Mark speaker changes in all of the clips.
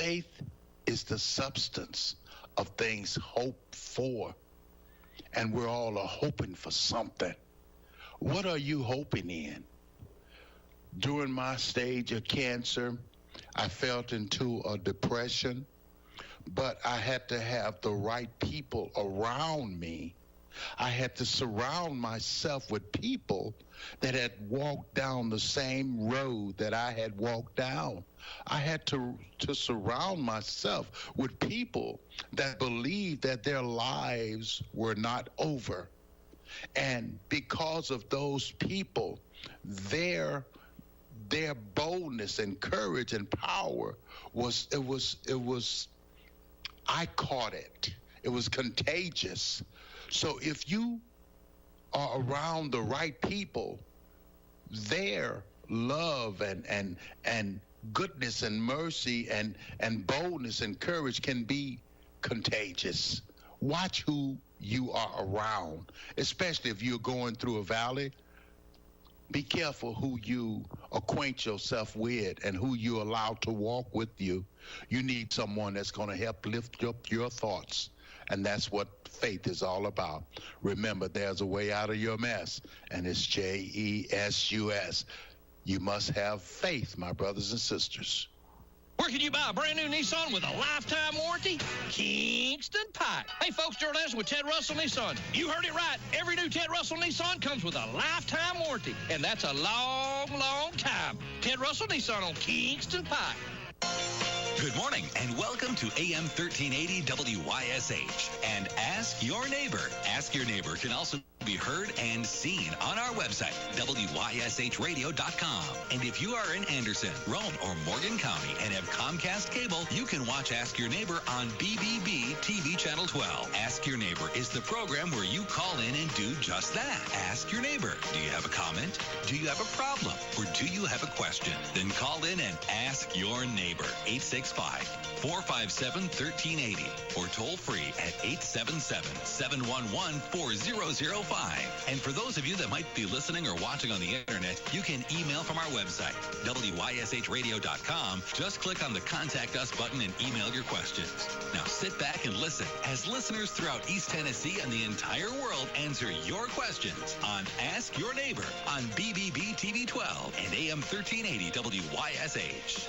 Speaker 1: Faith is the substance of things hoped for. And we're all hoping for something. What are you hoping in? During my stage of cancer, I fell into a depression, but I had to have the right people around me. I had to surround myself with people that had walked down the same road that I had walked down. I had to surround myself with people that believed that their lives were not over. And because of those people, their boldness and courage and power I caught it. It was contagious. So if you are around the right people, their love and goodness and mercy and boldness and courage can be contagious. Watch who you are around, especially if you're going through a valley. Be careful who you acquaint yourself with and who you allow to walk with you. You need someone that's going to help lift up your thoughts. And that's what faith is all about. Remember, there's a way out of your mess, and it's JESUS. You must have faith, my brothers and sisters.
Speaker 2: Where can you buy a brand new Nissan with a lifetime warranty? Kingston Pike. Hey, folks, Gerald Anderson with Ted Russell Nissan. You heard it right. Every new Ted Russell Nissan comes with a lifetime warranty, and that's a long, long time. Ted Russell Nissan on Kingston Pike.
Speaker 3: Good morning and welcome to AM 1380 WYSH and Ask Your Neighbor. Ask Your Neighbor can also be heard and seen on our website, WYSHradio.com. And if you are in Anderson, Roane, or Morgan County and have Comcast cable, you can watch Ask Your Neighbor on BBB TV Channel 12. Ask Your Neighbor is the program where you call in and do just that. Ask Your Neighbor. Do you have a comment? Do you have a problem? Or do you have a question? Then call in and ask your neighbor. 865-457-1380 or toll free at 877-711-4005. And for those of you that might be listening or watching on the internet, you can email from our website, WYSHradio.com. Just click on the Contact Us button and email your questions. Now sit back and listen as listeners throughout East Tennessee and the entire world answer your questions on Ask Your Neighbor on BBB TV 12 and AM 1380 WYSH.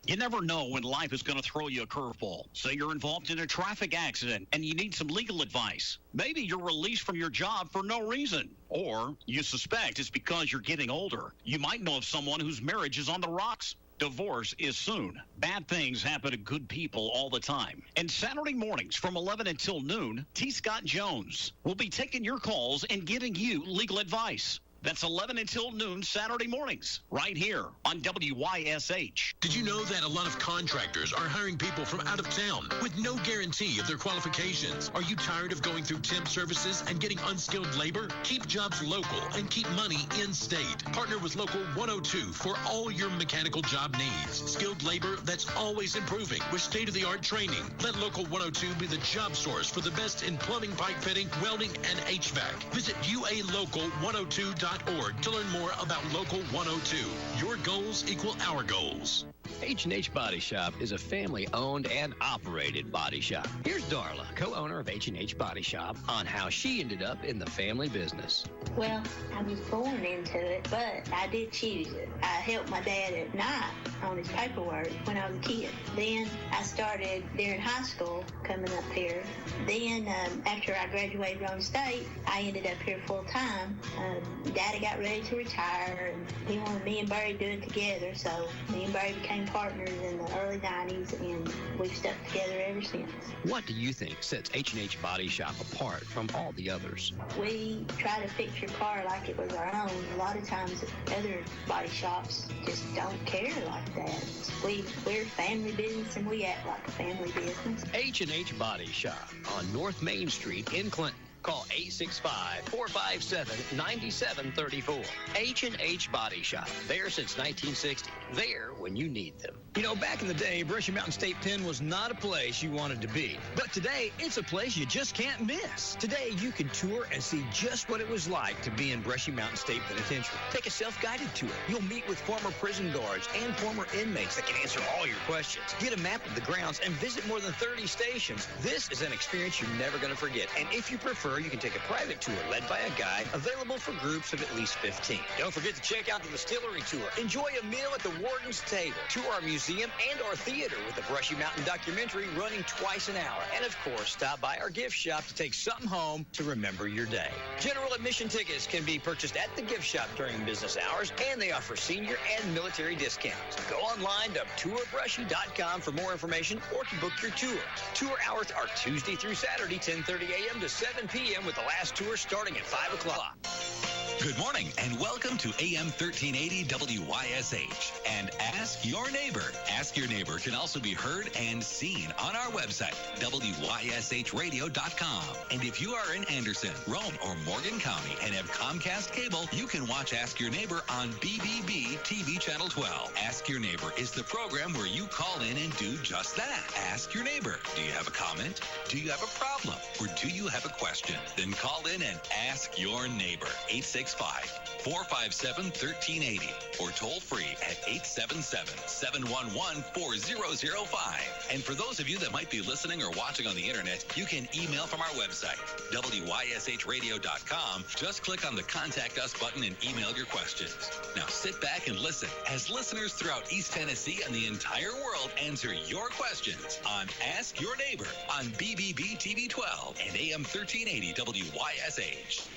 Speaker 4: You never know when life is going to throw you a curveball. Say you're involved in a traffic accident and you need some legal advice. Maybe you're released from your job for no reason. Or you suspect it's because you're getting older. You might know of someone whose marriage is on the rocks. Divorce is soon. Bad things happen to good people all the time. And Saturday mornings from 11 until noon, T. Scott Jones will be taking your calls and giving you legal advice. That's 11 until noon Saturday mornings, right here on WYSH.
Speaker 5: Did you know that a lot of contractors are hiring people from out of town with no guarantee of their qualifications? Are you tired of going through temp services and getting unskilled labor? Keep jobs local and keep money in-state. Partner with Local 102 for all your mechanical job needs. Skilled labor that's always improving with state-of-the-art training. Let Local 102 be the job source for the best in plumbing, pipe fitting, welding, and HVAC. Visit UALocal102.org to learn more about Local 102. Your goals equal our goals.
Speaker 6: H&H Body Shop is a family-owned and operated body shop. Here's Darla, co-owner of H&H Body Shop, on how she ended up in the family business.
Speaker 7: Well, I was born into it, but I did choose it. I helped my dad at night on his paperwork when I was a kid. Then I started during high school coming up here. Then after I graduated from state, I ended up here full-time. Daddy got ready to retire, and he wanted me and Barry to do it together, so me and Barry became partners in the early 90s, and we've stuck together ever since.
Speaker 6: What do you think sets H&H Body Shop apart from all the others?
Speaker 7: We try to fix your car like it was our own. A lot of times other body shops just don't care like that. We're family business, and we act like a family business.
Speaker 6: H&H Body Shop on North Main Street in Clinton. Call 865-457-9734. H&H Body Shop. There since 1960. There when you need them.
Speaker 2: You know, back in the day, Brushy Mountain State Pen was not a place you wanted to be. But today, it's a place you just can't miss. Today, you can tour and see just what it was like to be in Brushy Mountain State Penitentiary. Take a self-guided tour. You'll meet with former prison guards and former inmates that can answer all your questions. Get a map of the grounds and visit more than 30 stations. This is an experience you're never going to forget. And if you prefer, you can take a private tour led by a guide, available for groups of at least 15. Don't forget to check out the distillery tour. Enjoy a meal at the warden's table. Tour our museum and our theater with the Brushy Mountain documentary running twice an hour. And of course, stop by our gift shop to take something home to remember your day. General admission tickets can be purchased at the gift shop during business hours, and they offer senior and military discounts. Go online to tourbrushy.com for more information or to book your tour. Tour hours are Tuesday through Saturday, 10:30 a.m. to 7 p.m. with the last tour starting at 5 o'clock.
Speaker 3: Good morning and welcome to AM 1380 WYSH and Ask Your Neighbor. Ask Your Neighbor can also be heard and seen on our website, WYSHradio.com. And if you are in Anderson, Rome, or Morgan County and have Comcast cable, you can watch Ask Your Neighbor on BBB TV Channel 12. Ask Your Neighbor is the program where you call in and do just that. Ask Your Neighbor. Do you have a comment? Do you have a problem? Or do you have a question? Then call in and ask your neighbor. 865-457-1380 or toll free at 877-711-4005. And for those of you that might be listening or watching on the internet, you can email from our website, WYSHradio.com. Just click on the Contact Us button and email your questions. Now sit back and listen as listeners throughout East Tennessee and the entire world answer your questions on Ask Your Neighbor on BBB TV 12 and AM 1380 WYSH.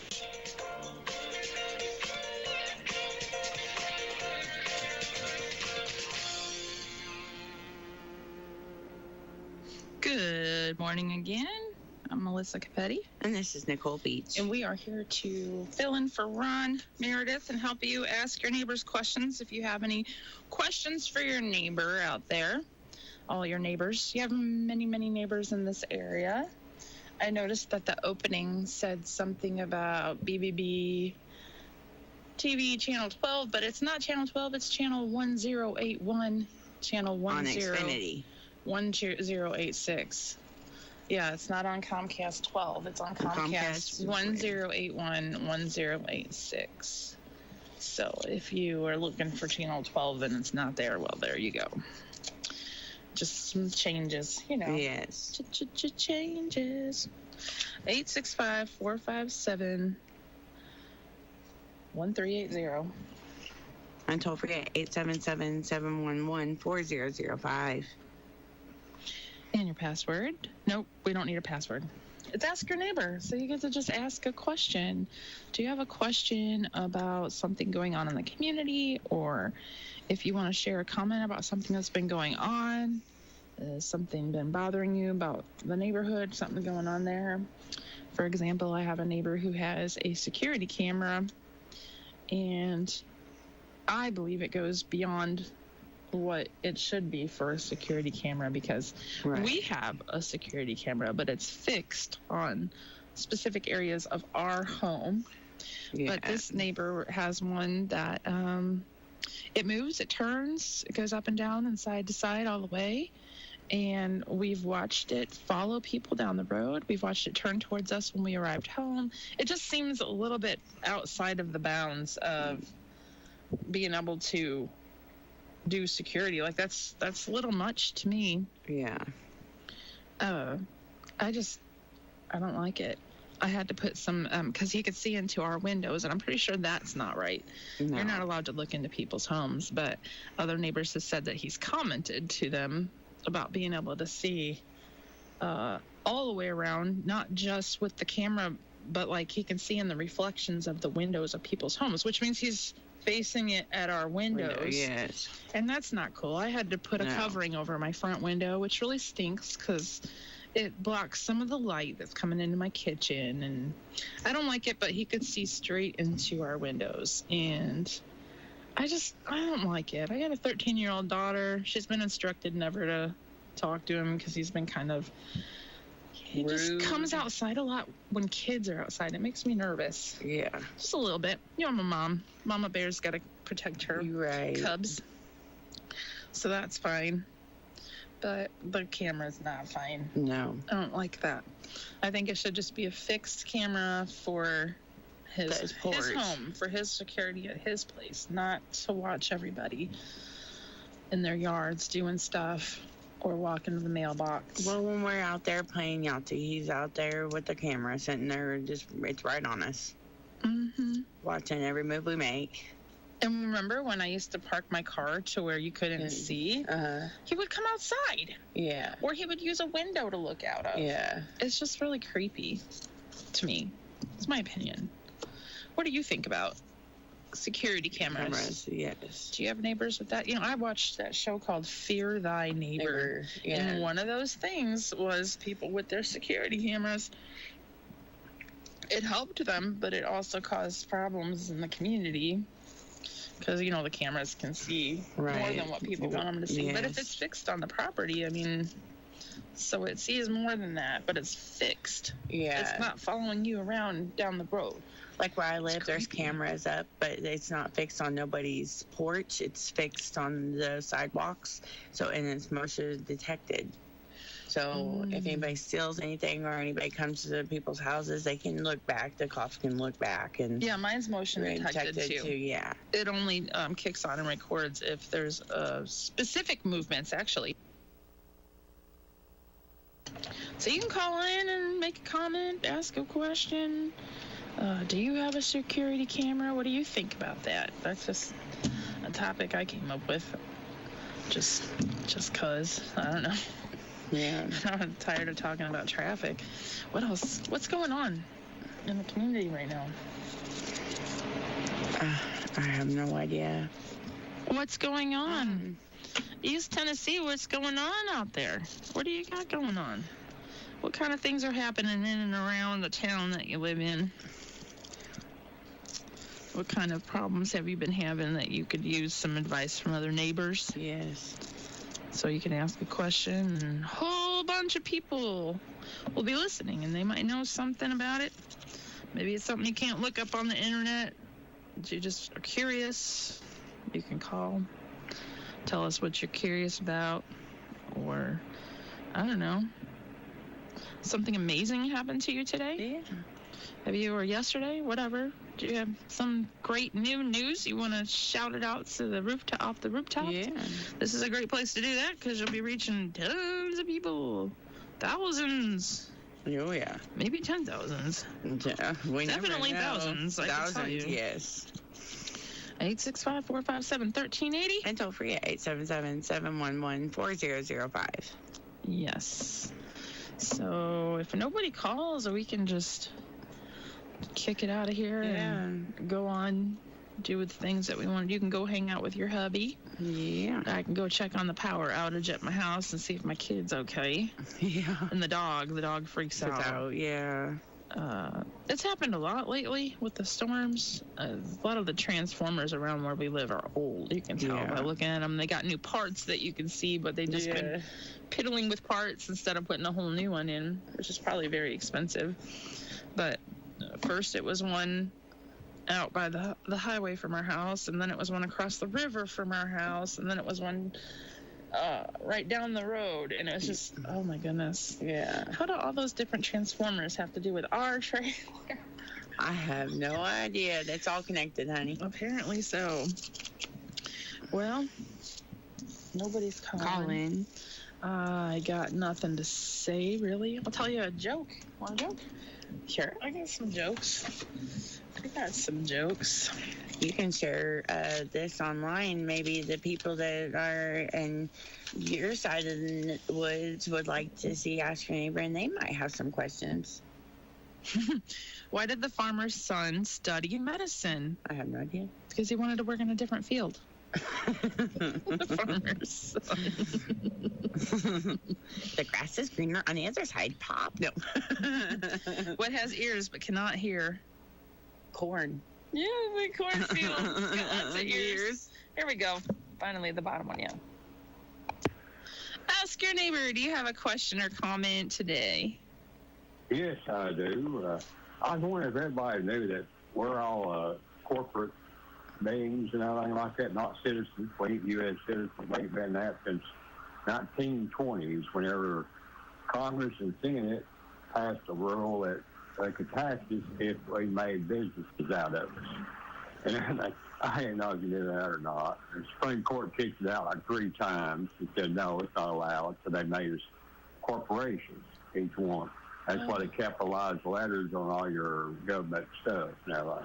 Speaker 8: Good morning again. I'm Melissa Capetti.
Speaker 9: And this is Nicole Beach.
Speaker 8: And we are here to fill in for Ron Meredith and help you ask your neighbors questions. If you have any questions for your neighbor out there, all your neighbors. You have many, many neighbors in this area. I noticed that the opening said something about BBB TV Channel 12, but it's not Channel 12, it's Channel 1081, Channel 10.
Speaker 9: On Xfinity.
Speaker 8: 1086. Yeah, it's not on Comcast 12. It's on Comcast 1081, 1086. So if you are looking for Channel 12 and it's not there, well, there you go. Just some changes, you know.
Speaker 9: Yes.
Speaker 8: Changes. 865-457-1380.
Speaker 9: And don't forget, 877-711-4005.
Speaker 8: And your password. Nope, we don't need a password. It's Ask Your Neighbor. So you get to just ask a question. Do you have a question about something going on in the community? Or if you want to share a comment about something that's been going on, something been bothering you about the neighborhood, something going on there. For example, I have a neighbor who has a security camera, and I believe it goes beyond what it should be for a security camera, because we have a security camera, but it's fixed on specific areas of our home. Yeah. But this neighbor has one that it moves, it turns, it goes up and down and side to side all the way. And we've watched it follow people down the road. We've watched it turn towards us when we arrived home. It just seems a little bit outside of the bounds of being able to do security. Like that's a little much to me.
Speaker 9: Yeah.
Speaker 8: I don't like it. I had to put some, because he could see into our windows, and I'm pretty sure that's not right. No. You're not allowed to look into people's homes, but other neighbors have said that he's commented to them about being able to see all the way around, not just with the camera, but like he can see in the reflections of the windows of people's homes, which means he's facing it at our windows.
Speaker 9: Yes.
Speaker 8: And that's not cool. I had to put a covering over my front window, which really stinks because it blocks some of the light that's coming into my kitchen, and I don't like it, but he could see straight into our windows, and I don't like it. I got a 13-year-old daughter. She's been instructed never to talk to him because he's been kind of He just comes outside a lot when kids are outside. It makes me nervous.
Speaker 9: Yeah.
Speaker 8: Just a little bit. You know, I'm a mom. Mama bear's got to protect her cubs. So that's fine. But the camera's not fine.
Speaker 9: No.
Speaker 8: I don't like that. I think it should just be a fixed camera for his home, for his security at his place, not to watch everybody in their yards doing stuff or walking to the mailbox.
Speaker 9: Well, when we're out there playing Yahtzee, he's out there with the camera sitting there, it's right on us.
Speaker 8: Mm-hmm.
Speaker 9: Watching every move we make.
Speaker 8: And remember when I used to park my car to where you couldn't see? He would come outside.
Speaker 9: Yeah.
Speaker 8: Or he would use a window to look out of.
Speaker 9: Yeah.
Speaker 8: It's just really creepy to me. It's my opinion. What do you think about security cameras?
Speaker 9: Yes.
Speaker 8: Do you have neighbors with that? You know, I watched that show called Fear Thy Neighbor.
Speaker 9: Yeah.
Speaker 8: And one of those things was people with their security cameras. It helped them, but it also caused problems in the community. Because, you know, the cameras can see more than what people want them to see. Yes. But if it's fixed on the property, I mean, so it sees more than that, but it's fixed.
Speaker 9: Yeah.
Speaker 8: It's not following you around down the road.
Speaker 9: Like where I live, there's cameras up, but it's not fixed on nobody's porch. It's fixed on the sidewalks. So, and it's motion detected. So if anybody steals anything or anybody comes to the people's houses, they can look back. The cops can look back. And
Speaker 8: yeah, mine's motion detected too.
Speaker 9: Yeah.
Speaker 8: It only kicks on and records if there's specific movements, actually. So you can call in and make a comment, ask a question. Do you have a security camera? What do you think about that? That's just a topic I came up with. Just 'cause. I don't know.
Speaker 9: Yeah.
Speaker 8: I'm tired of talking about traffic. What else? What's going on in the community right now?
Speaker 9: I have no idea.
Speaker 8: What's going on? East Tennessee, what's going on out there? What do you got going on? What kind of things are happening in and around the town that you live in? What kind of problems have you been having that you could use some advice from other neighbors?
Speaker 9: Yes.
Speaker 8: So you can ask a question, and a whole bunch of people will be listening, and they might know something about it. Maybe it's something you can't look up on the internet. You just are curious. You can call, tell us what you're curious about, or I don't know, something amazing happened to you today?
Speaker 9: Yeah.
Speaker 8: Or yesterday, whatever. Do you have some great new news you want to shout it out to the rooftop, off the rooftop?
Speaker 9: Yeah.
Speaker 8: This is a great place to do that because you'll be reaching tons of people, thousands.
Speaker 9: Oh yeah.
Speaker 8: Maybe 10,000s.
Speaker 9: Yeah,
Speaker 8: definitely thousands.
Speaker 9: Thousands, yes.
Speaker 8: 865-457-1380.
Speaker 9: And toll free at 877-711-4005.
Speaker 8: Yes. So if nobody calls, we can just kick it out of here and go on, do the things that we want to do. You can go hang out with your hubby.
Speaker 9: Yeah.
Speaker 8: I can go check on the power outage at my house and see if my kid's okay.
Speaker 9: Yeah.
Speaker 8: And the dog freaks out.
Speaker 9: Yeah.
Speaker 8: It's happened a lot lately with the storms. A lot of the transformers around where we live are old. You can tell by looking at them. They got new parts that you can see, but they just been piddling with parts instead of putting a whole new one in, which is probably very expensive. But first it was one out by the highway from our house, and then it was one across the river from our house, and then it was one right down the road, and it was just, oh my goodness.
Speaker 9: Yeah.
Speaker 8: How do all those different transformers have to do with our trailer?
Speaker 9: I have no idea. That's all connected, honey.
Speaker 8: Apparently so. Well, nobody's calling. I got nothing to say, really. I'll tell you a joke. Want a joke?
Speaker 9: Sure.
Speaker 8: I got some jokes.
Speaker 9: You can share this online. Maybe the people that are in your side of the woods would like to see Ask Your Neighbor, and they might have some questions.
Speaker 8: Why did the farmer's son study medicine?
Speaker 9: I have no idea.
Speaker 8: Because he wanted to work in a different field. The farmer's son.
Speaker 9: The grass is greener on the other side. Pop. No.
Speaker 8: What has ears but cannot hear?
Speaker 9: Corn.
Speaker 8: Yeah, the cornfield. Got lots of ears. Here we go. Finally, the bottom one, Ask Your Neighbor. Do you have a question or comment today?
Speaker 10: Yes, I do. I was wondering if everybody knew that we're all corporate beings and everything like that, not citizens. We ain't U.S. citizens. We ain't been that since 1920s, whenever Congress and Senate passed a rule that they could tax us if we made businesses out of us. And I didn't know if you knew that or not. The Supreme Court kicked it out like 3 times and said, no, it's not allowed. So they made us corporations, each one. That's why they capitalized letters on all your government stuff and everything.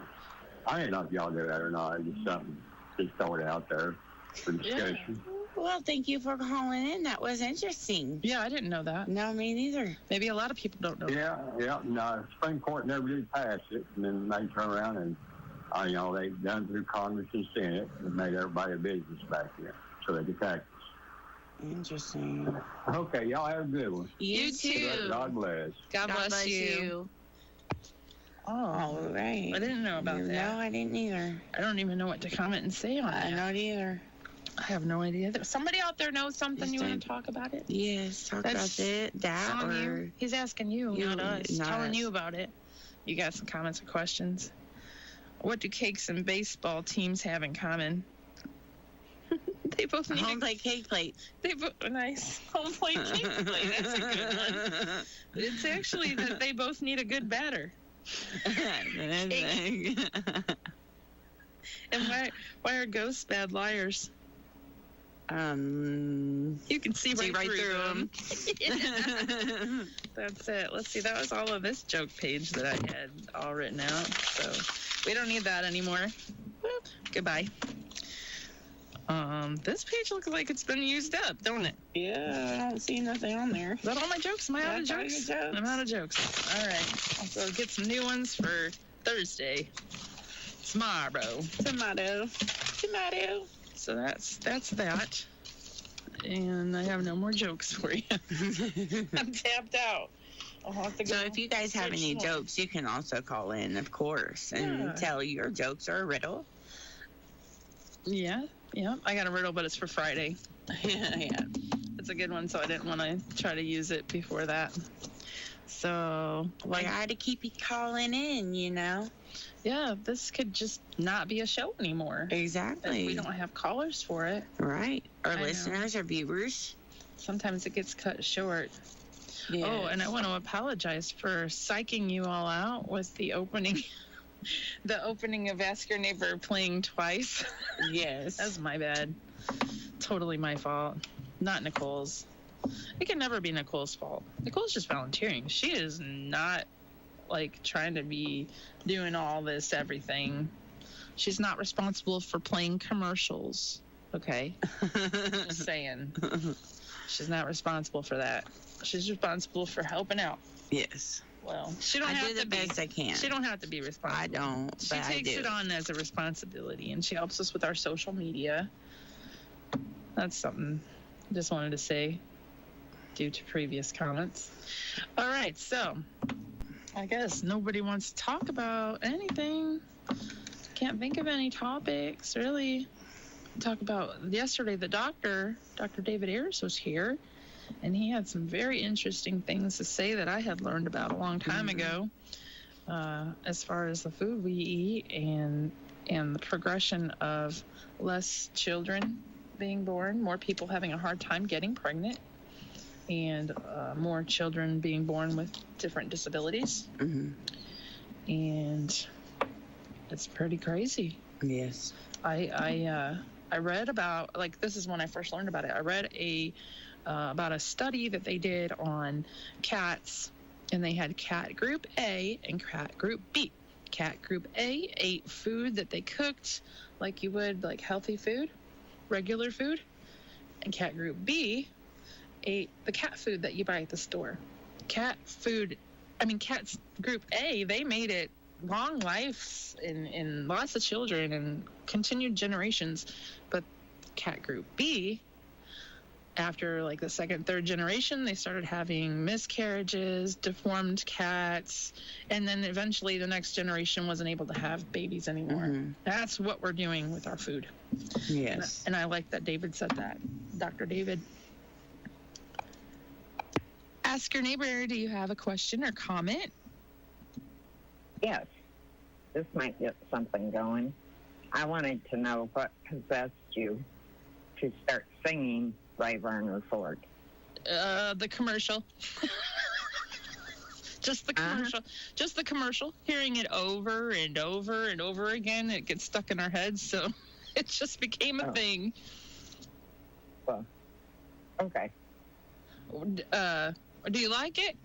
Speaker 10: I didn't know if y'all knew that or not. It's just something, just throw it out there for discussion.
Speaker 9: Yeah. Well, thank you for calling in. That was interesting.
Speaker 8: Yeah, I didn't know that.
Speaker 9: No, me neither.
Speaker 8: Maybe a lot of people don't know.
Speaker 10: Yeah. No, the Supreme Court never did pass it, and then they turn around and, they done through Congress and Senate and made everybody a business back then, so they could tax us.
Speaker 9: Interesting.
Speaker 10: Okay, y'all have a good one.
Speaker 9: You too.
Speaker 10: God bless.
Speaker 8: God bless you. Oh,
Speaker 9: all right.
Speaker 8: I didn't know about that.
Speaker 9: No, I didn't either.
Speaker 8: I don't even know what to comment and say on that.
Speaker 9: I don't either.
Speaker 8: I have no idea. Somebody out there knows something you want to talk about it?
Speaker 9: Yes, talk about it. That or
Speaker 8: you. He's asking you, not us.
Speaker 9: Not
Speaker 8: telling
Speaker 9: us.
Speaker 8: you about it. You got some comments or questions? What do cakes and baseball teams have in common? They both need
Speaker 9: home plate cake plate.
Speaker 8: They both nice home plate cake plate. That's a good one. It's actually that they both need a good batter. And why are ghosts bad liars? You can see right through them. That's it. Let's see. That was all of this joke page that I had all written out. So we don't need that anymore. Well, goodbye. This page looks like it's been used up, don't it?
Speaker 9: Yeah, I don't see nothing on there.
Speaker 8: Is that all my jokes? Am I out of jokes? I'm out of jokes. All right. So get some new ones for Thursday. Tomorrow.
Speaker 9: Tomato.
Speaker 8: So that's that. And I have no more jokes for you. I'm tapped out. I'll have to go.
Speaker 9: So if you guys have any jokes, you can also call in, of course, and tell your jokes or a riddle.
Speaker 8: Yeah. I got a riddle, but it's for Friday.
Speaker 9: Yeah.
Speaker 8: It's a good one, so I didn't want to try to use it before that. So,
Speaker 9: I got to keep you calling in,
Speaker 8: Yeah, this could just not be a show anymore.
Speaker 9: Exactly.
Speaker 8: If we don't have callers for it.
Speaker 9: Right. Or listeners or viewers.
Speaker 8: Sometimes it gets cut short.
Speaker 9: Yes.
Speaker 8: Oh, and I want to apologize for psyching you all out with the opening. The opening of Ask Your Neighbor playing twice.
Speaker 9: Yes.
Speaker 8: That's my bad. Totally my fault. Not Nicole's. It can never be Nicole's fault. Nicole's just volunteering. She is not, trying to be doing all this everything. She's not responsible for playing commercials. Okay? Just saying. She's not responsible for that. She's responsible for helping out.
Speaker 9: Yes.
Speaker 8: Well, she don't have
Speaker 9: do the best I can.
Speaker 8: She don't have to be responsible.
Speaker 9: I don't.
Speaker 8: She takes it on as a responsibility, and she helps us with our social media. That's something I just wanted to say due to previous comments. All right, so I guess nobody wants to talk about anything. Can't think of any topics, really. Talk about yesterday, Dr. David Ayers was here. And he had some very interesting things to say that I had learned about a long time ago, as far as the food we eat and the progression of less children being born, more people having a hard time getting pregnant, and more children being born with different disabilities.
Speaker 9: Mm-hmm.
Speaker 8: And it's pretty crazy.
Speaker 9: Yes.
Speaker 8: I read about, this is when I first learned about it. I read about a study that they did on cats, and they had cat group A and cat group B. Cat group A ate food that they cooked like you would, healthy food, regular food, and cat group B ate the cat food that you buy at the store. Cats group A, they made it long lives in lots of children and continued generations, but cat group B, after the second, third generation, they started having miscarriages, deformed cats, and then eventually the next generation wasn't able to have babies anymore.
Speaker 9: Mm-hmm.
Speaker 8: That's what we're doing with our food.
Speaker 9: Yes.
Speaker 8: And I like that David said that. Dr. David. Ask Your Neighbor, do you have a question or comment?
Speaker 11: Yes. This might get something going. I wanted to know what possessed you to start singing Ray Varner Ford.
Speaker 8: The commercial. Just the commercial. Just the commercial. Hearing it over and over and over again, it gets stuck in our heads, so it just became a thing.
Speaker 11: Well, okay.
Speaker 8: Do you like it?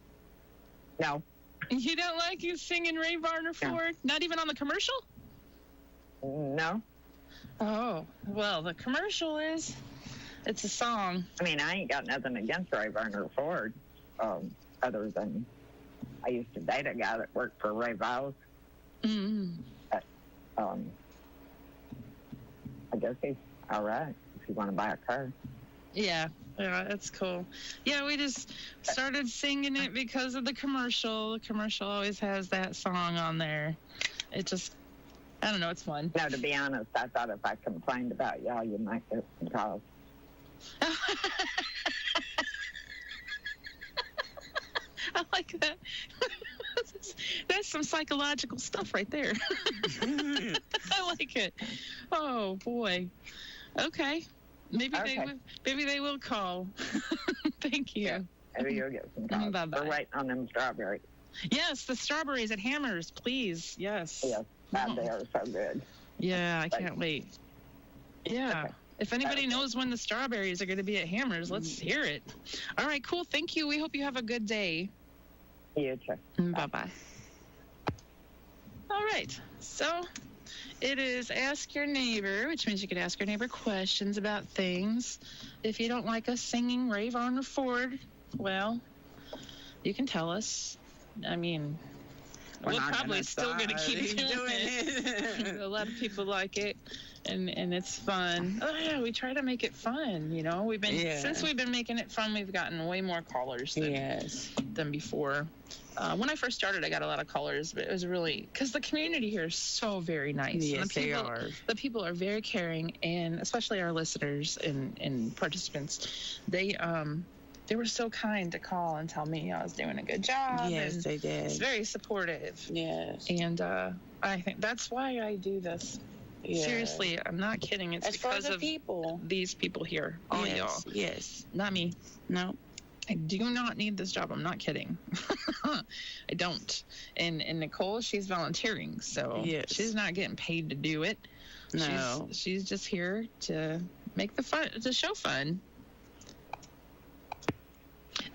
Speaker 11: No.
Speaker 8: You don't like you singing Ray Varner Ford? No. Not even on the commercial?
Speaker 11: No.
Speaker 8: Oh, well, the commercial is. It's a song.
Speaker 11: I mean, I ain't got nothing against Ray Varner Ford, other than I used to date a guy that worked for Ray Viles.
Speaker 8: Mm-hmm.
Speaker 11: But, I guess he's all right if you want to buy a car.
Speaker 8: Yeah, that's cool. Yeah, we just started singing it because of the commercial. The commercial always has that song on there. It just, I don't know, it's fun.
Speaker 11: No, to be honest, I thought if I complained about y'all, you might get some calls.
Speaker 8: I like that. That's some psychological stuff right there. I like it. Oh boy. Okay. Maybe they will call. Thank you.
Speaker 11: Yeah, maybe you'll get some calls.
Speaker 8: Bye-bye.
Speaker 11: We're waiting on them strawberries.
Speaker 8: Yes, the strawberries at Hammers, please. Yes.
Speaker 11: Yes, they are so good.
Speaker 8: Yeah, I can't wait. Yeah. Okay. If anybody knows when the strawberries are going to be at Hammers, let's hear it. All right, cool. Thank you. We hope you have a good day.
Speaker 11: You too.
Speaker 8: Bye-bye. All right. So it is Ask Your Neighbor, which means you can ask your neighbor questions about things. If you don't like us singing Ray Varner Ford, well, you can tell us. I mean, we're probably still going to keep doing it. A lot of people like it, and it's fun. Oh, yeah, we try to make it fun, you know. Since we've been making it fun, we've gotten way more callers than before. When I first started, I got a lot of callers, but it was really because the community here is so very nice.
Speaker 9: Yes, they are.
Speaker 8: The people are very caring, and especially our listeners and participants. They were so kind to call and tell me I was doing a good job.
Speaker 9: Yes, they did.
Speaker 8: It's very supportive.
Speaker 9: Yes.
Speaker 8: And I think that's why I do this. Yeah. Seriously, I'm not kidding. It's because of these people here. All y'all.
Speaker 9: Yes.
Speaker 8: Not me.
Speaker 9: No.
Speaker 8: I do not need this job. I'm not kidding. I don't. And Nicole, she's volunteering, so she's not getting paid to do it.
Speaker 9: No.
Speaker 8: She's just here to make the show fun.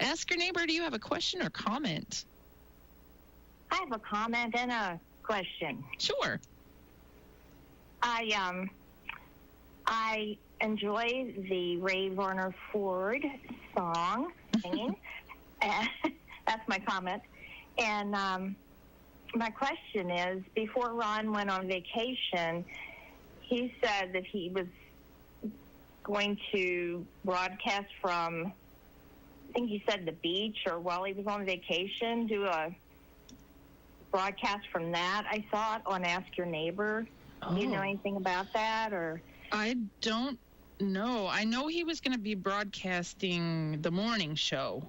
Speaker 8: Ask Your Neighbor, do you have a question or comment?
Speaker 12: I have a comment and a question.
Speaker 8: Sure.
Speaker 12: I enjoy the Ray Varner Ford song singing. That's my comment. And my question is, before Ron went on vacation, he said that he was going to broadcast from, I think he said the beach, or while he was on vacation, do a broadcast from that. I saw it on Ask Your Neighbor. Do you know anything about that? Or
Speaker 8: I don't know. I know he was going to be broadcasting the morning show,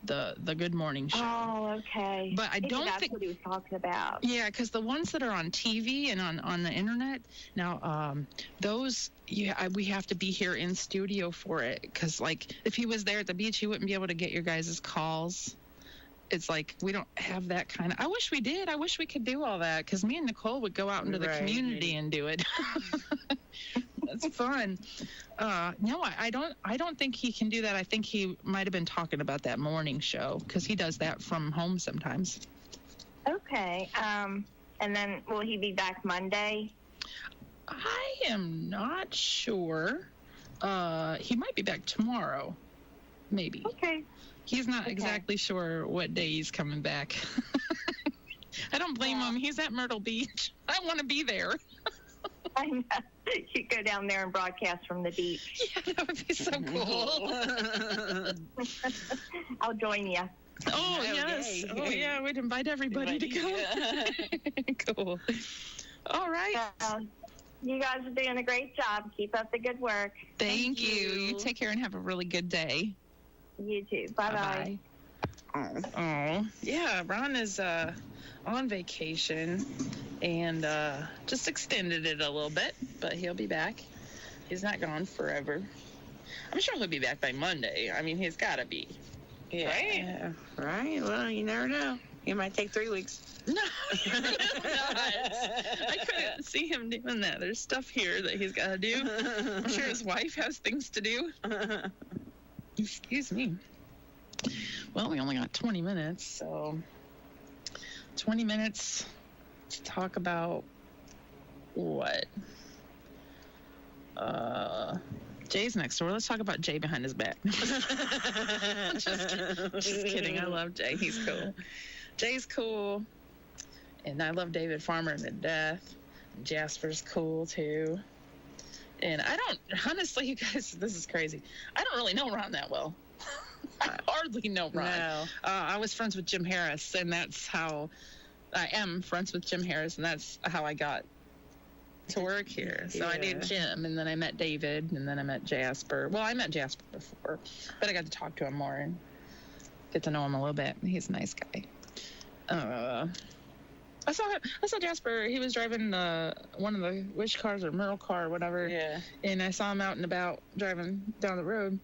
Speaker 8: the Good Morning Show.
Speaker 12: Oh, okay.
Speaker 8: But
Speaker 12: Maybe that's what he was talking about.
Speaker 8: Yeah, because the ones that are on TV and on the internet, now those, we have to be here in studio for it. Because, like, if he was there at the beach, he wouldn't be able to get your guys' calls. It's like we don't have that kind of. I wish we did. I wish we could do all that, because me and Nicole would go out into the community and do it. That's fun. No, I don't think he can do that. I think he might have been talking about that morning show, because he does that from home sometimes.
Speaker 12: Okay. And then will he be back Monday?
Speaker 8: I am not sure. He might be back tomorrow. Maybe.
Speaker 12: Okay.
Speaker 8: He's not exactly sure what day he's coming back. I don't blame him. He's at Myrtle Beach. I want to be there.
Speaker 12: I know. You go down there and broadcast from the beach.
Speaker 8: Yeah, that would be so cool.
Speaker 12: I'll join you.
Speaker 8: Oh, yes. Oh, yeah. We'd invite everybody to go. Cool. All right.
Speaker 12: You guys are doing a great job. Keep up the good work.
Speaker 8: Thank you. You take care and have a really good day.
Speaker 12: You too. Bye-bye.
Speaker 8: Oh, yeah. Ron is on vacation and just extended it a little bit, but he'll be back. He's not gone forever. I'm sure he'll be back by Monday. I mean, he's got to be.
Speaker 9: Yeah. Right? Well, you never know. It might take 3 weeks.
Speaker 8: No, I couldn't see him doing that. There's stuff here that he's got to do. I'm sure his wife has things to do. Excuse me. Well, we only got 20 minutes, so 20 minutes to talk about what? Jay's next door. Let's talk about Jay behind his back. Just kidding. I love Jay. He's cool. Jay's cool. And I love David Farmer to death. Jasper's cool, too. And I don't, honestly, you guys, this is crazy. I don't really know Ron that well. I hardly know Ron.
Speaker 9: No.
Speaker 8: I was friends with Jim Harris, and that's how I am friends with Jim Harris, and that's how I got to work here. So I knew Jim, and then I met David, and then I met Jasper. Well, I met Jasper before, but I got to talk to him more and get to know him a little bit. He's a nice guy. I saw Jasper. He was driving one of the WYSH cars or Merle car or whatever.
Speaker 9: Yeah.
Speaker 8: And I saw him out and about driving down the road.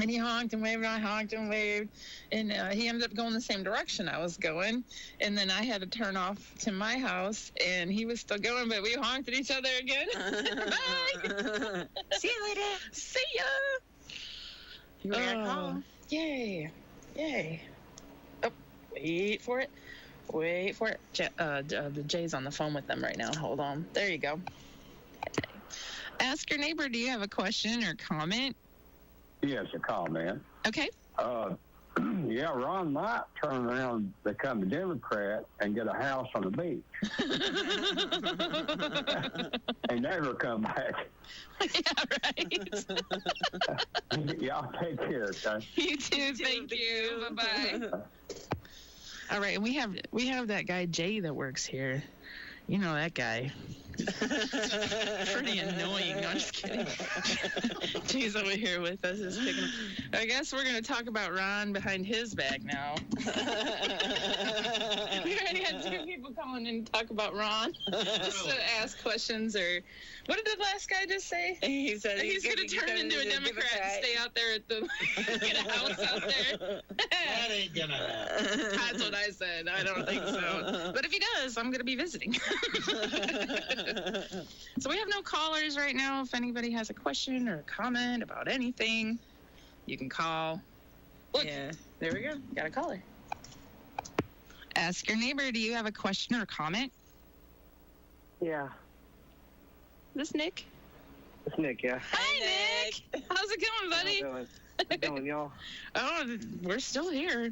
Speaker 8: And he honked and waved, and I honked and waved. And he ended up going the same direction I was going. And then I had to turn off to my house, and he was still going, but we honked at each other again. Bye.
Speaker 9: See you later.
Speaker 8: See ya.
Speaker 9: You were at home.
Speaker 8: Yay. Oh, wait for it. The Jay's on the phone with them right now. Hold on. There you go. Ask your neighbor, do you have a question or comment?
Speaker 10: Yes, a comment.
Speaker 8: Okay.
Speaker 10: Yeah, Ron might turn around and become a Democrat and get a house on the beach. And never come back.
Speaker 8: Yeah, right.
Speaker 10: Y'all take care, okay?
Speaker 8: You too. Thank you. Bye-bye. All right, and we have that guy Jay that works here. You know that guy. Pretty annoying. No, I'm just kidding. Jay's over here with us. Is picking up. I guess we're going to talk about Ron behind his back now. We already had 2 people calling in to talk about Ron. Just to ask questions or... What did the last guy just say?
Speaker 9: He said
Speaker 8: he's going to turn into a Democrat and stay out there at the... get a house out there.
Speaker 13: That ain't going to happen.
Speaker 8: That's what I said. I don't think so. But if he does, I'm going to be visiting. So we have no callers right now. If anybody has a question or a comment about anything, you can call. Look,
Speaker 9: yeah, there we go.
Speaker 8: Got a caller. Ask your neighbor, do you have a question or comment?
Speaker 14: Yeah.
Speaker 8: This Nick?
Speaker 14: It's Nick, yeah.
Speaker 8: Hi, Nick. How's it going, buddy?
Speaker 14: How you doing, y'all?
Speaker 8: Oh, we're still here.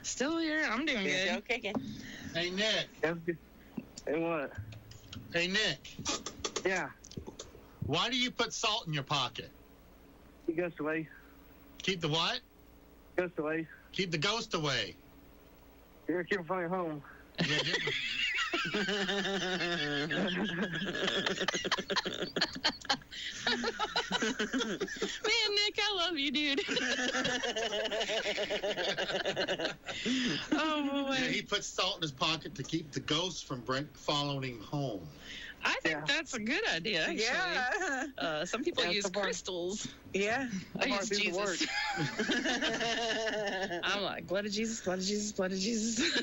Speaker 8: Still here. I'm doing good.
Speaker 9: Still kicking.
Speaker 13: Hey, Nick.
Speaker 14: That's good. Hey, what?
Speaker 13: Hey, Nick.
Speaker 14: Yeah.
Speaker 13: Why do you put salt in your pocket?
Speaker 14: He goes away.
Speaker 13: Keep the what?
Speaker 14: Goes away.
Speaker 13: Keep the ghost away.
Speaker 14: You're going to keep him from your home.
Speaker 13: Yeah,
Speaker 8: Man, Nick, I love you, dude. Oh, boy.
Speaker 13: Yeah, he puts salt in his pocket to keep the ghosts from following him home.
Speaker 8: I think that's a good idea, actually.
Speaker 9: Yeah.
Speaker 8: Some people use crystals.
Speaker 9: Yeah.
Speaker 8: I use Jesus. I'm like, blood of Jesus, blood of Jesus, blood of Jesus.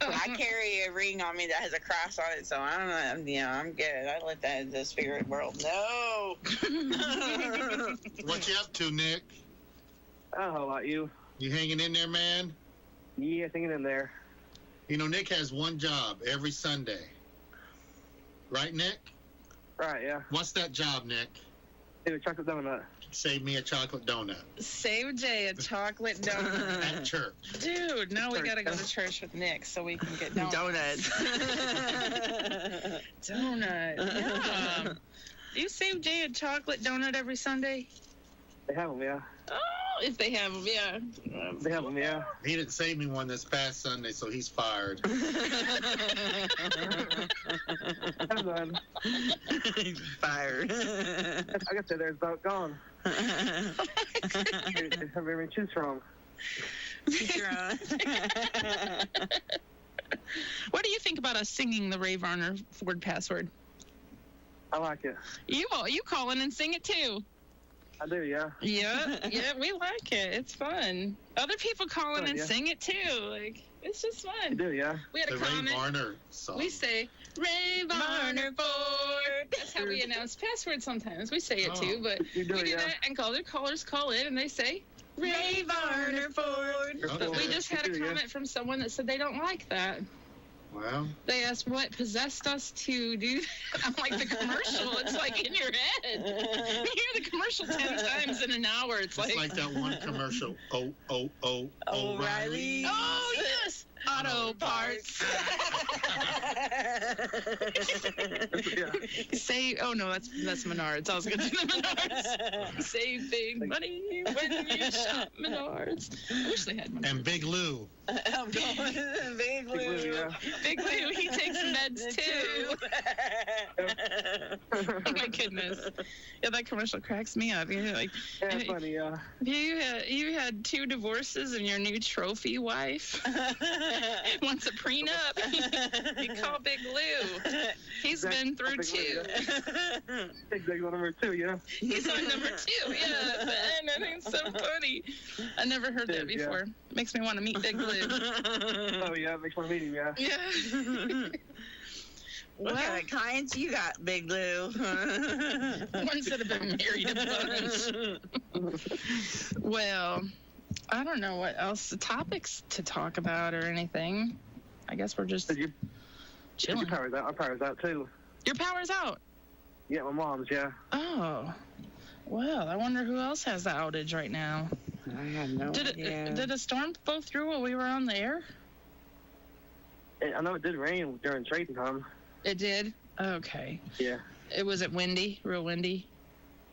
Speaker 9: I carry a ring on me that has a cross on it, so I'm good. I let the spirit world know.
Speaker 13: What you up to, Nick?
Speaker 14: I don't know about you.
Speaker 13: You hanging in there, man?
Speaker 14: Yeah, hanging in there.
Speaker 13: You know, Nick has one job every Sunday. Right, Nick?
Speaker 14: Right, yeah.
Speaker 13: What's that job, Nick?
Speaker 14: Save a chocolate donut.
Speaker 13: Save me a chocolate donut.
Speaker 8: Save Jay a chocolate donut.
Speaker 13: At church.
Speaker 8: Dude, now we got to go to church with Nick so we can get donuts. Donut. Yeah. Do you save Jay a chocolate donut every Sunday?
Speaker 14: They have them, yeah.
Speaker 8: Oh, if they have them, yeah.
Speaker 14: They have them, yeah.
Speaker 13: He didn't save me one this past Sunday, so he's fired.
Speaker 14: I'm done.
Speaker 9: He's fired.
Speaker 14: I guess they're about gone. They have everything to choose from.
Speaker 9: Keep your own.
Speaker 8: What do you think about us singing the Ray Varner Ford password?
Speaker 14: I like it.
Speaker 8: You call in and sing it too.
Speaker 14: I do, yeah.
Speaker 8: Yeah, we like it. It's fun. Other people call in and sing it too. Like, it's just fun.
Speaker 14: I do, yeah.
Speaker 8: We had a
Speaker 13: the
Speaker 8: comment.
Speaker 13: Ray Varner song.
Speaker 8: We say Ray Varner Ford. That's how we announce passwords sometimes. We say it too, but we do that, and other callers call in and they say Ray Varner Ford.
Speaker 13: Okay.
Speaker 8: But we just had a comment from someone that said they don't like that.
Speaker 13: Well,
Speaker 8: They asked what possessed us to do that. I'm like, the commercial, it's like in your head. You hear the commercial 10 times in an hour. It's
Speaker 13: like that one commercial. O'Reilly.
Speaker 8: Oh, yes. Auto parts. Oh no, that's Menards. I was going to do the Menards. Save big money when you shop Menards. I wish they had Menards.
Speaker 13: And Big Lou.
Speaker 9: I'm going Big Lou.
Speaker 14: Yeah.
Speaker 8: Big Lou, he takes meds too. Oh my goodness. Yeah, that commercial cracks me up. You're like,
Speaker 14: Yeah, funny, yeah.
Speaker 8: You had 2 divorces and your new trophy wife wants a prenup. You call Big Lou. He's been through 2.
Speaker 14: Big on number 2, yeah.
Speaker 8: He's on number 2, yeah. Man, I think it's so funny. I never heard that before. Makes me want to meet Big Lou.
Speaker 14: Oh, yeah, makes me want to meet him, yeah.
Speaker 8: Yeah.
Speaker 9: What kind of clients you got, Big Lou?
Speaker 8: Ones that have been married a bunch. Well, I don't know what else the topics to talk about or anything. I guess we're just chilling.
Speaker 14: Your power's out. Our power's out, too.
Speaker 8: Your power's out?
Speaker 14: Yeah, my mom's, yeah.
Speaker 8: Oh. Well, I wonder who else has the outage right now.
Speaker 9: I have no idea.
Speaker 8: Did a storm blow through while we were on the air?
Speaker 14: I know it did rain during trading time.
Speaker 8: It did? Okay.
Speaker 14: Yeah.
Speaker 8: Was it windy? Real windy?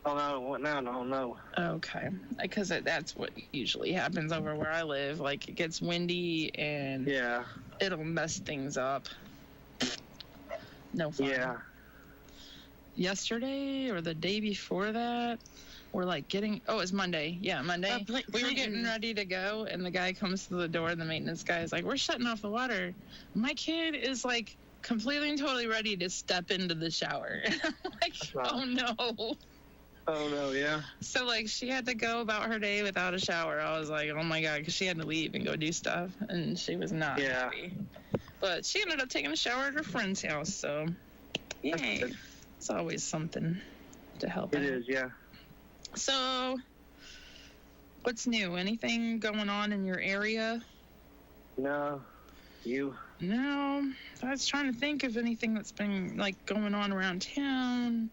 Speaker 14: Oh, no.
Speaker 8: Okay. Because that's what usually happens over where I live. Like, it gets windy and it'll mess things up. No fun.
Speaker 14: Yeah.
Speaker 8: Yesterday or the day before that, we're like it was Monday. Yeah, Monday. We were getting ready to go, and the guy comes to the door, and the maintenance guy is like, we're shutting off the water. My kid is like completely and totally ready to step into the shower. And I'm like, oh no.
Speaker 14: Oh no, yeah.
Speaker 8: So like she had to go about her day without a shower. I was like, oh my God, because she had to leave and go do stuff, and she was not happy. But she ended up taking a shower at her friend's house, so yay. It's always something to help out.
Speaker 14: It is, yeah.
Speaker 8: So, what's new? Anything going on in your area?
Speaker 14: No. You?
Speaker 8: No. I was trying to think of anything that's been, like, going on around town.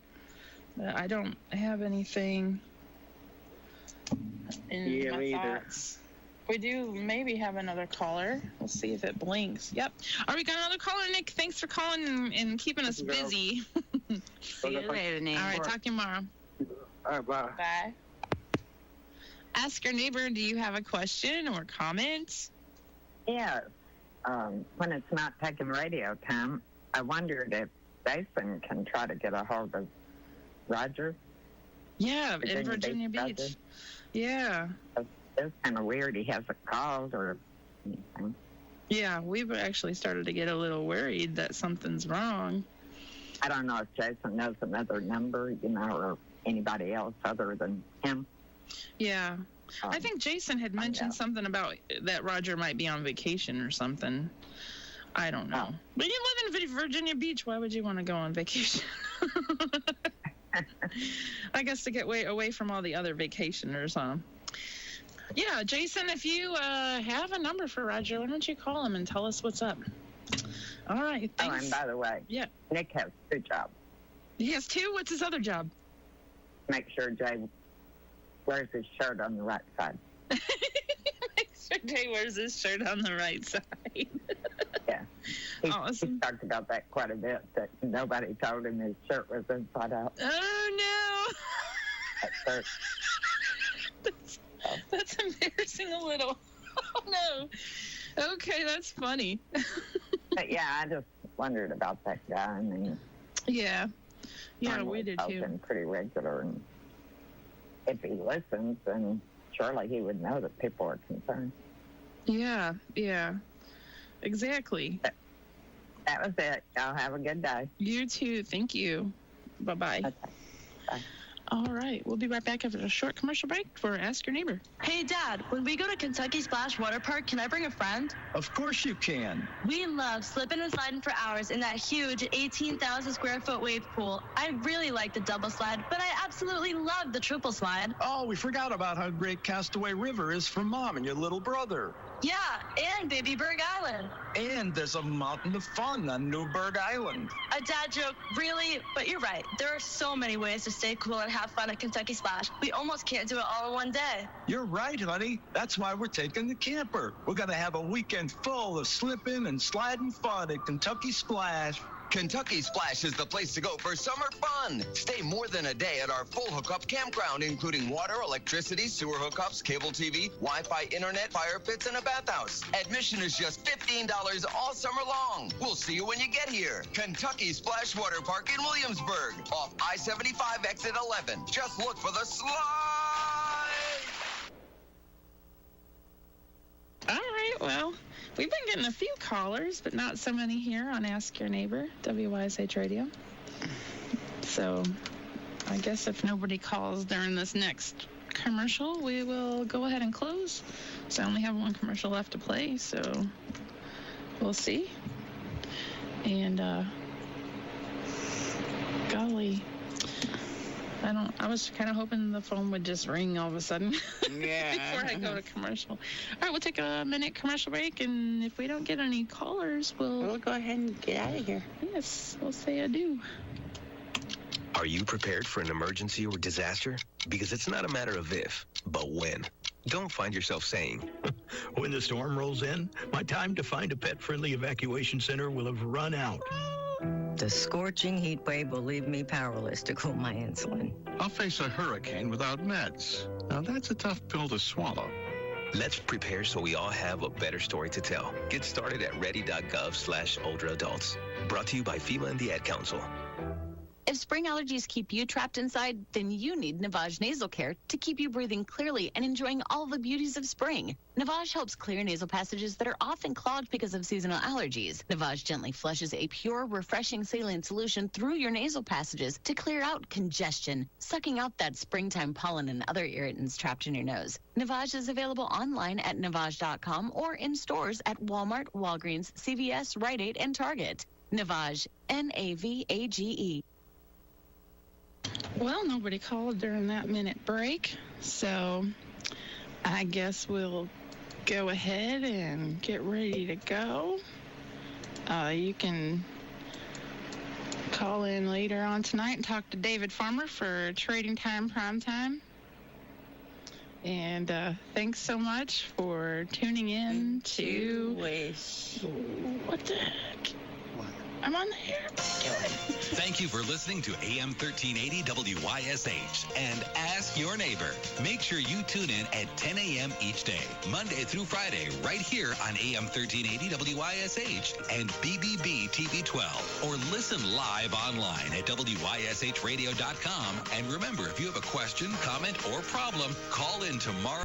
Speaker 8: But I don't have anything in my thoughts. We do maybe have another caller. We'll see if it blinks. Yep. All right, we got another caller, Nick. Thanks for calling and keeping us busy.
Speaker 9: See you later, Nick.
Speaker 8: All right, talk to you tomorrow.
Speaker 14: All right, bye.
Speaker 8: Bye. Ask your neighbor, do you have a question or comment?
Speaker 11: Yeah. When it's not taking radio time, I wondered if Jason can try to get a hold of Roger.
Speaker 8: Yeah, in Virginia Beach.
Speaker 11: Roger.
Speaker 8: Yeah.
Speaker 11: It's kind of weird. He hasn't called or anything.
Speaker 8: Yeah, we've actually started to get a little worried that something's wrong.
Speaker 11: I don't know if Jason knows another number, or anybody else other than him.
Speaker 8: Yeah. I think Jason had mentioned something about that Roger might be on vacation or something. I don't know. Oh. But you live in Virginia Beach. Why would you want to go on vacation? I guess to get away from all the other vacationers, huh? Yeah, Jason, if you have a number for Roger, why don't you call him and tell us what's up? All right, thanks.
Speaker 11: Oh, and by the way, Nick has 2 jobs.
Speaker 8: He has 2? What's his other job?
Speaker 11: Make sure Jay wears his shirt on the right side.
Speaker 8: Make sure Jay wears his shirt on the right side.
Speaker 11: Yeah. He talked about that quite a bit, that nobody told him his shirt was inside out.
Speaker 8: Oh, no.
Speaker 11: That shirt.
Speaker 8: That's embarrassing a little. Oh, no. Okay, that's funny.
Speaker 11: But yeah, I just wondered about that guy. I mean,
Speaker 8: yeah, we did too.
Speaker 11: Been pretty regular, and if he listens, then surely he would know that people are concerned.
Speaker 8: Yeah. Exactly.
Speaker 11: That was it. Y'all have a good day.
Speaker 8: You too. Thank you. Bye-bye.
Speaker 11: Okay. Bye.
Speaker 8: All right. We'll be right back after a short commercial break for Ask Your Neighbor.
Speaker 15: Hey, Dad, when we go to Kentucky Splash Water Park, can I bring a friend?
Speaker 16: Of course you can.
Speaker 15: We love slipping and sliding for hours in that huge 18,000 square foot wave pool. I really like the double slide, but I absolutely love the triple slide.
Speaker 16: Oh, we forgot about how great Castaway River is for Mom and your little brother.
Speaker 15: Yeah, and Baby Berg Island.
Speaker 16: And there's a mountain of fun on Newburgh Island.
Speaker 15: A dad joke, really? But you're right. There are so many ways to stay cool and have fun at Kentucky Splash. We almost can't do it all in one day.
Speaker 16: You're right, honey. That's why we're taking the camper. We're going to have a weekend full of slipping and sliding fun at Kentucky Splash.
Speaker 17: Kentucky Splash is the place to go for summer fun. Stay more than a day at our full hookup campground, including water, electricity, sewer hookups, cable TV, Wi-Fi, internet, fire pits, and a bathhouse. Admission is just $15 all summer long. We'll see you when you get here. Kentucky Splash Water Park in Williamsburg, off I-75 exit 11. Just look for the slide.
Speaker 8: All right, well, we've been getting a few callers, but not so many here on Ask Your Neighbor, WYSH Radio. So I guess if nobody calls during this next commercial, we will go ahead and close. So I only have one commercial left to play, so we'll see. And, golly, I was kind of hoping the phone would just ring all of a sudden.
Speaker 9: Yeah.
Speaker 8: Before I go to commercial. All right, we'll take a minute commercial break, and if we don't get any callers, we'll
Speaker 9: go ahead and get out of here.
Speaker 8: Yes, we'll say adieu.
Speaker 18: Are you prepared for an emergency or disaster? Because it's not a matter of if, but when. Don't find yourself saying,
Speaker 19: when the storm rolls in, my time to find a pet-friendly evacuation center will have run out.
Speaker 20: The scorching heat wave will leave me powerless to cool my insulin.
Speaker 1: I'll face a hurricane without meds. Now that's a tough pill to swallow.
Speaker 18: Let's prepare so we all have a better story to tell. Get started at ready.gov/older adults. Brought to you by FEMA and the Ad Council.
Speaker 21: If spring allergies keep you trapped inside, then you need Navage Nasal Care to keep you breathing clearly and enjoying all the beauties of spring. Navage helps clear nasal passages that are often clogged because of seasonal allergies. Navage gently flushes a pure, refreshing saline solution through your nasal passages to clear out congestion, sucking out that springtime pollen and other irritants trapped in your nose. Navage is available online at Navage.com or in stores at Walmart, Walgreens, CVS, Rite Aid, and Target. Navage, Navage.
Speaker 8: Well, nobody called during that minute break, so I guess we'll go ahead and get ready to go. You can call in later on tonight and talk to David Farmer for Trading Time Prime Time. And thanks so much for tuning in to
Speaker 9: WYSH.
Speaker 8: What the heck? I'm on the air.
Speaker 3: Thank you for listening to AM 1380 WYSH and Ask Your Neighbor. Make sure you tune in at 10 a.m. each day, Monday through Friday, right here on AM 1380 WYSH and BBB TV 12. Or listen live online at WYSHradio.com. And remember, if you have a question, comment, or problem, call in tomorrow.